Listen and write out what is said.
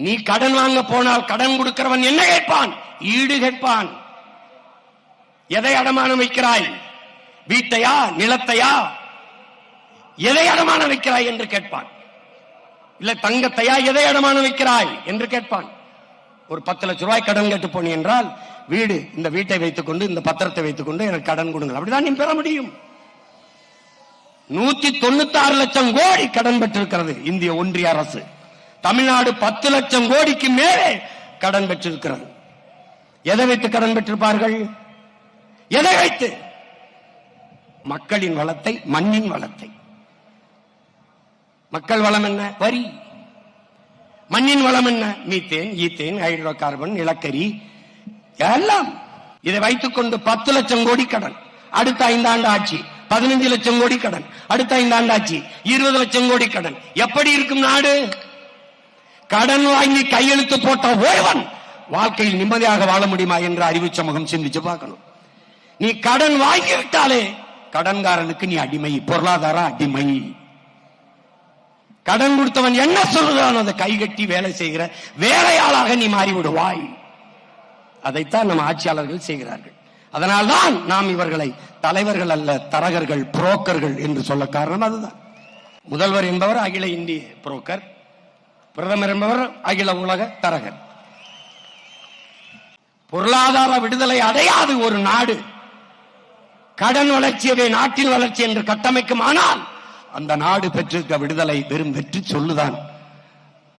நீ கடன் வாங்க போனால் கடன் கொடுக்கிறவன் என்ன கேட்பான்? ஈடு கேட்பான். எதை அடமானம் வைக்கிறாய்? வீட்டையா, நிலத்தையா, எதை அடமானம் வைக்கிறாய் என்று கேட்பான். இல்ல தங்கத்தையா, எதை அடமானம் வைக்கிறாய் என்று கேட்பான். ஒரு 10 லட்சம் ரூபாய் கடன் கேட்டு போனி என்றால், வீடு, இந்த வீட்டை வைத்துக் கொண்டு, இந்த பத்திரத்தை வைத்துக் கொண்டு எனக்கு கடன் கொடுங்கள், அப்படிதான் நீ பெற முடியும். 196 லட்சம் கோடி கடன் பெற்றிருக்கிறது இந்திய ஒன்றிய அரசு. தமிழ்நாடு 10 லட்சம் கோடிக்கு மேலே கடன் பெற்றிருக்கிறது. எதை வைத்து கடன் பெற்றிருப்பார்கள்? எதை வைத்து? மக்களின் வளத்தை, மண்ணின் வளத்தை. மக்கள் வளம் என்ன? வரி. மண்ணின் வளம் என்ன? மீத்தேன், ஈத்தேன், ஹைட்ரோ கார்பன், நிலக்கரி எல்லாம். இதை வைத்துக் கொண்டு 10 லட்சம் கோடி கடன். அடுத்த 5 ஆண்டு ஆட்சி 15 லட்சம் கோடி கடன். அடுத்த 5 ஆண்டு ஆட்சி 20 லட்சம் கோடி கடன். எப்படி இருக்கும் நாடு? கடன் வாங்கி கையெழுத்து போட்ட ஒருவன் வாழ்க்கையில் நிம்மதியாக வாழ முடியுமா என்று அறிவு சமூகம் சிந்திச்சு பார்க்கணும். நீ கடன் வாங்கிவிட்டாலே கடன்காரனுக்கு நீ அடிமை, பொருளாதார அடிமை. கடன் கொடுத்தவன் என்ன சொல்றான் அதை கைகட்டி வேலை செய்கிற வேலையாளாக நீ மாறிவிடுவாய். அதைத்தான் நம்ம ஆட்சியாளர்கள் செய்கிறார்கள். அதனால்தான் நாம் இவர்களை தலைவர்கள் அல்ல, தரகர்கள், புரோக்கர்கள் என்று சொல்ல காரணம் அதுதான். முதல்வர் என்பவர் அகில இந்திய புரோக்கர், பிரதமர் என்பவர் அகில உலக தரகர். பொருளாதார விடுதலை அடையாது ஒரு நாடு கடன் வளர்ச்சியவே நாட்டின் வளர்ச்சி என்று கட்டமைக்கும். ஆனால் அந்த நாடு பெற்றிருக்க விடுதலை வெறும் வெற்றி சொல்லுதான்.